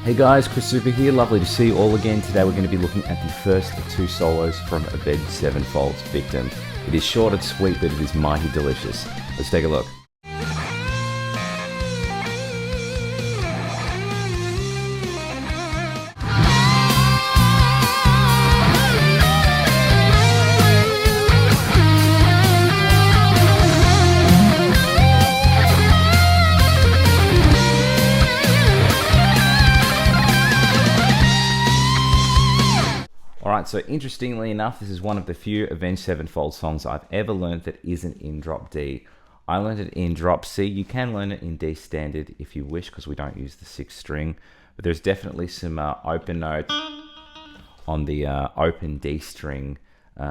Hey guys, Chris Udemy here, lovely to see you all again. Today we're going to be looking at the first of two solos from Avenged Sevenfold's Victim. It is short and sweet, but it is mighty delicious. Let's take a look. Alright, so interestingly enough, this is one of the few Avenged Sevenfold songs I've ever learned that isn't in drop D. I learned it in drop C. You can learn it in D standard if you wish, because we don't use the 6th string. But there's definitely some open notes on the open D string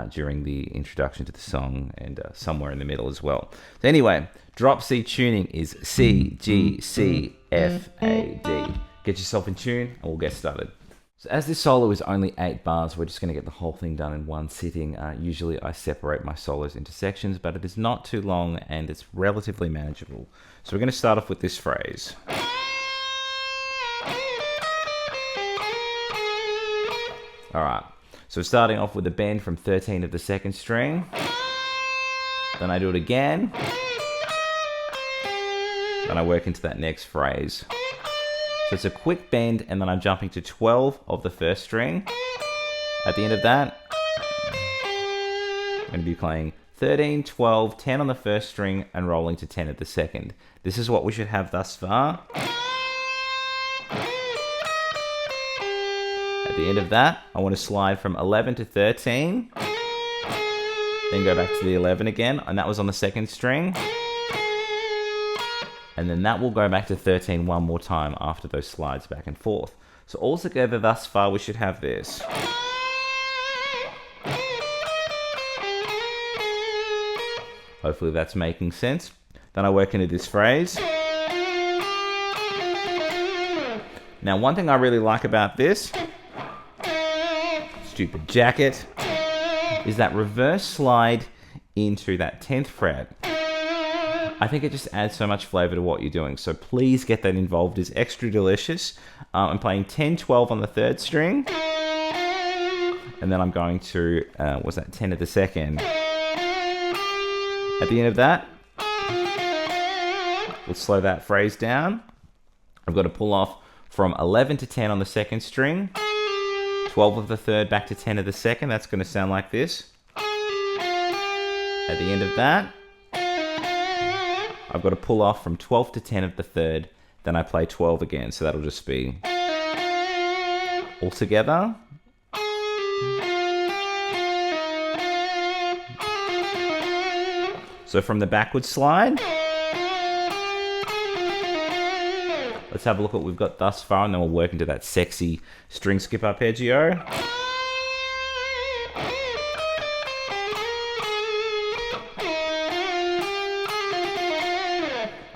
during the introduction to the song, and somewhere in the middle as well. So anyway, drop C tuning is C, G, C, F, A, D. Get yourself in tune and we'll get started. So as this solo is only 8 bars, we're just going to get the whole thing done in one sitting. Usually I separate my solos into sections, but it is not too long and it's relatively manageable. So we're going to start off with this phrase. Alright, so starting off with a bend from 13 of the 2nd string. Then I do it again. Then I work into that next phrase. So it's a quick bend, and then I'm jumping to 12 of the 1st string. At the end of that, I'm going to be playing 13, 12, 10 on the 1st string, and rolling to 10 at the 2nd. This is what we should have thus far. At the end of that, I want to slide from 11 to 13, then go back to the 11 again, and that was on the 2nd string. And then that will go back to 13 one more time after those slides back and forth. So all together thus far we should have this. Hopefully that's making sense. Then I work into this phrase. Now one thing I really like about this, stupid jacket, is that reverse slide into that 10th fret. I think it just adds so much flavor to what you're doing. So please get that involved. It's extra delicious. I'm playing 10, 12 on the 3rd string. And then I'm going to, 10 at the 2nd. At the end of that, we'll slow that phrase down. I've got to pull off from 11 to 10 on the 2nd string. 12 of the 3rd back to 10 of the 2nd. That's going to sound like this. At the end of that, I've got to pull off from 12 to 10 of the 3rd, then I play 12 again, so that'll just be all together. So from the backward slide, let's have a look at what we've got thus far, and then we'll work into that sexy string skip arpeggio.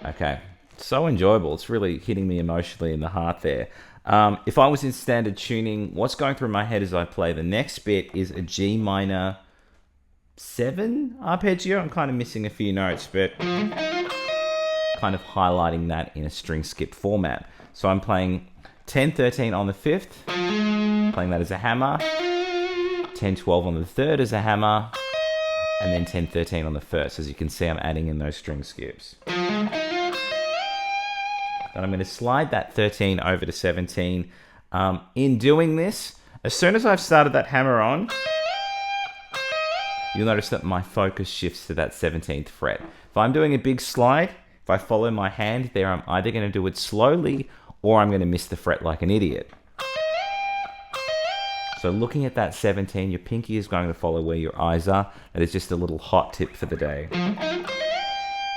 Okay, so enjoyable. It's really hitting me emotionally in the heart there. If I was in standard tuning, what's going through my head as I play the next bit is a G minor 7 arpeggio. I'm kind of missing a few notes, but kind of highlighting that in a string skip format. So I'm playing 10, 13 on the 5th, playing that as a hammer, 10, 12 on the 3rd as a hammer, and then 10, 13 on the 1st. As you can see, I'm adding in those string skips. And I'm going to slide that 13 over to 17. In doing this, as soon as I've started that hammer on, you'll notice that my focus shifts to that 17th fret. If I'm doing a big slide, if I follow my hand there, I'm either going to do it slowly or I'm going to miss the fret like an idiot. So looking at that 17, your pinky is going to follow where your eyes are. That is just a little hot tip for the day.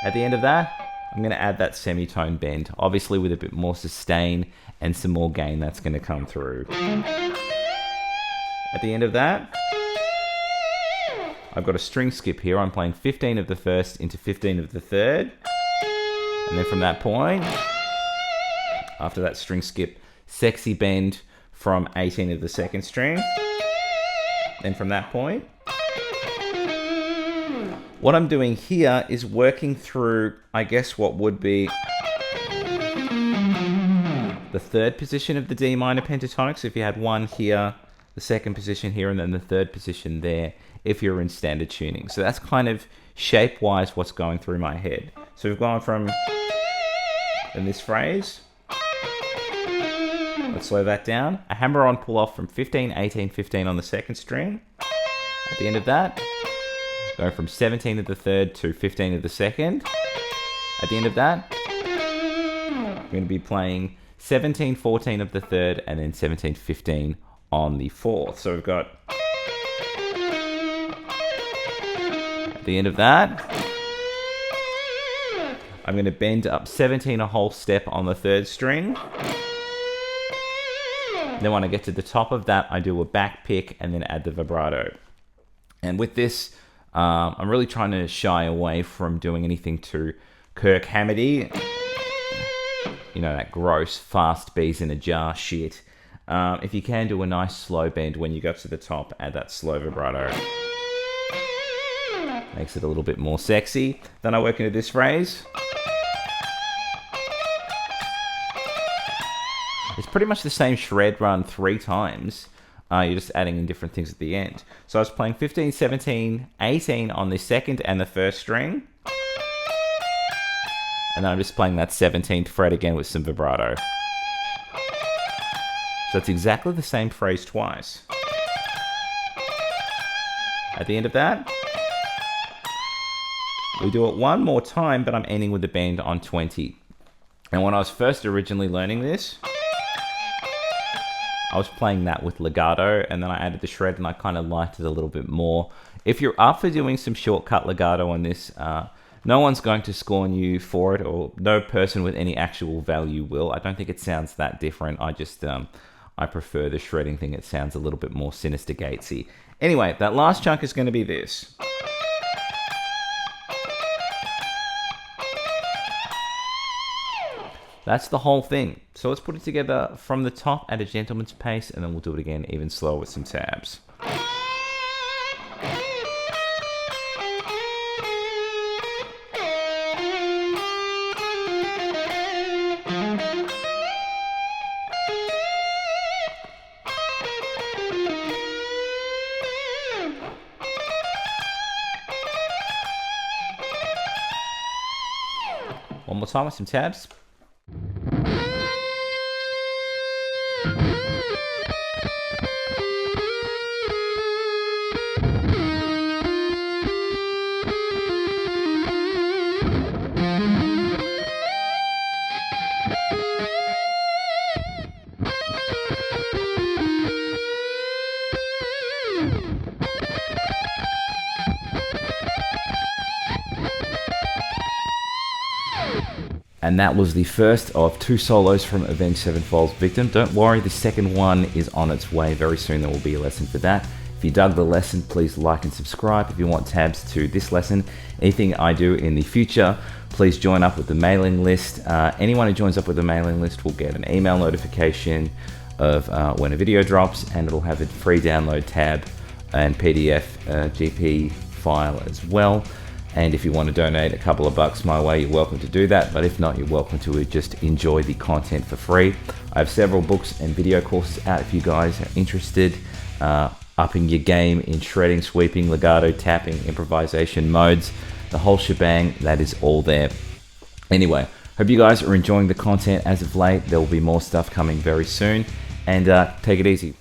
At the end of that, I'm going to add that semitone bend, obviously with a bit more sustain and some more gain that's going to come through. At the end of that, I've got a string skip here. I'm playing 15 of the 1st into 15 of the 3rd. And then from that point, after that string skip, sexy bend from 18 of the 2nd string. Then from that point, what I'm doing here is working through, I guess, what would be the third position of the D minor pentatonic. So if you had one here, the second position here, and then the third position there, if you're in standard tuning. So that's kind of shape-wise what's going through my head. So we've gone from, in this phrase, let's slow that down. A hammer-on pull-off from 15, 18, 15 on the second string. At the end of that, going from 17 of the third to 15 of the second. At the end of that, I'm going to be playing 17, 14 of the third, and then 17, 15 on the fourth. So we've got, at the end of that, I'm going to bend up 17 a whole step on the third string. Then when I get to the top of that, I do a back pick and then add the vibrato. And with this, I'm really trying to shy away from doing anything too Kirk Hammett-y. You know, that gross, fast bees in a jar shit. If you can do a nice slow bend when you go to the top, add that slow vibrato. Makes it a little bit more sexy. Then I work into this phrase. It's pretty much the same shred run 3 times. You're just adding in different things at the end. So I was playing 15, 17, 18 on the second and the first string. And then I'm just playing that 17th fret again with some vibrato. So it's exactly the same phrase twice. At the end of that, we do it one more time, but I'm ending with the bend on 20. And when I was first originally learning this, I was playing that with legato, and then I added the shred and I kind of liked it a little bit more. If you're up for doing some shortcut legato on this, no one's going to scorn you for it, or no person with any actual value will. I don't think it sounds that different. I just, I prefer the shredding thing. It sounds a little bit more sinister gatesy. Anyway, that last chunk is going to be this. That's the whole thing. So let's put it together from the top at a gentleman's pace, and then we'll do it again even slower with some tabs. One more time with some tabs. And that was the first of 2 solos from Avenged Sevenfold's Victim. Don't worry, the second one is on its way very soon. There will be a lesson for that. If you dug the lesson, please like and subscribe. If you want tabs to this lesson, anything I do in the future, please join up with the mailing list. Anyone who joins up with the mailing list will get an email notification of when a video drops, and it'll have a free download tab and PDF GP file as well. And if you want to donate a couple of bucks my way, you're welcome to do that. But if not, you're welcome to just enjoy the content for free. I have several books and video courses out if you guys are interested. Upping your game in shredding, sweeping, legato, tapping, improvisation modes, the whole shebang, that is all there. Anyway, hope you guys are enjoying the content as of late. There will be more stuff coming very soon. And take it easy.